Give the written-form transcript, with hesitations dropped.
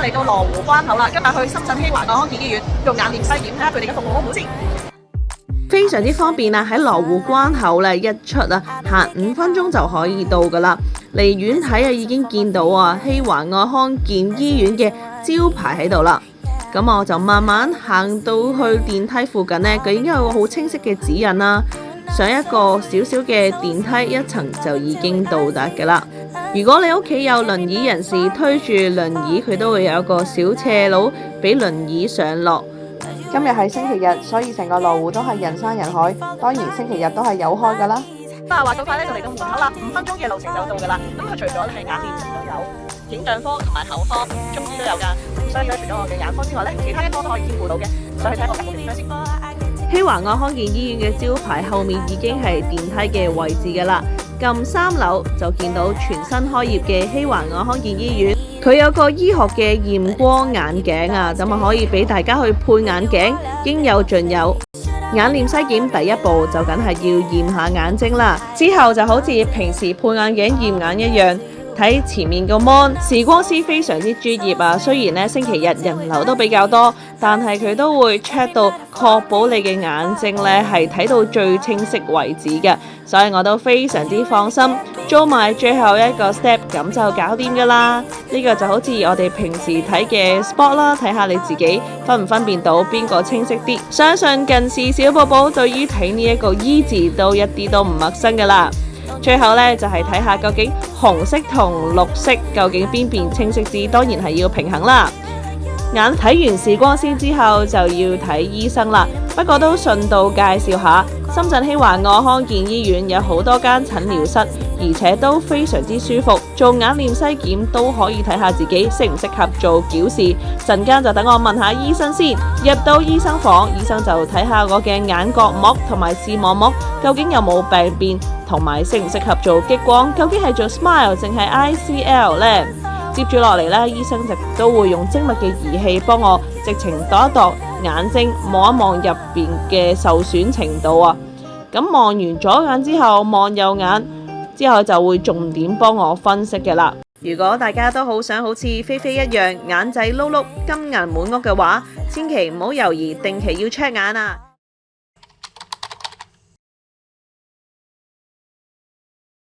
啦，嚟到羅湖關口啦，今日去深圳希華愛康健醫院做眼臉篩檢，睇下佢哋嘅服務好唔好先。非常之方便啊！喺羅湖關口咧，一出啊，行5分鐘就可以到噶啦。離遠睇啊，已經見到啊希華愛康健醫院嘅招牌喺度啦。咁我就慢慢行到去電梯附近呢，佢已經有個好清晰嘅指引啦。上一個小小嘅電梯1層就已經到達噶啦。如果你屋企有輪椅人士推住輪椅，佢都會有一個小斜路俾輪椅上落。今日係星期日，所以成個羅湖都係人山人海。當然星期日都係有開噶啦。話到快咧就嚟到門口啦，5分鐘嘅路程就到噶啦。咁佢除咗係眼臉都有，影像科同埋口科、中醫都有噶。所以咧，除咗我嘅眼科之外咧，其他一科都可以兼顧到嘅。上去睇我嘅地方先。希華愛康健醫院嘅招牌後面已經係電梯嘅位置噶啦。撳3樓就見到全新開業嘅希華愛康健醫院。佢有個醫學嘅驗光眼鏡啊，咁啊可以俾大家去配眼鏡，應有盡有。眼臉篩檢第一步就梗係要驗下眼睛啦，之後就好似平時配眼鏡驗眼一樣，睇前面個 mon 視光師非常之專業啊。雖然呢星期日人流都比較多，但係佢都會 check 到確保你嘅眼睛呢係睇到最清晰為止嘅，所以我都非常之放心。做埋最後一個 step 咁就搞掂噶啦。呢個就好似我哋平時睇嘅 spot 啦，睇下你自己分唔分辨到邊個清晰啲。相信近視小寶寶對於睇呢一個醫字都一啲都唔陌生噶啦。最後呢，就係睇下究竟紅色同綠色究竟邊邊清晰啲，當然係要平衡啦。眼睇完視光師之後就要睇醫生啦。不過都順道介紹下，深圳希華愛康健醫院有好多間診療室，而且都非常之舒服。做眼臉篩檢都可以睇下自己適唔適合做矯視。陣間就等我問下醫生先。入到醫生房，醫生就睇下我嘅眼角膜同埋視網膜究竟有冇病變，同埋適唔適合做激光，究竟係做 SMILE 定係 ICL 呢？接住落嚟呢，醫生就都會用精密嘅儀器幫我直情度一度眼睛，望一望入邊嘅受損程度啊。咁望完左眼之後，望右眼之後就會重點幫我分析嘅啦。如果大家都好想好似菲菲一樣眼仔碌碌、金銀滿屋嘅話，千祈唔好猶豫，定期要 check 眼啊！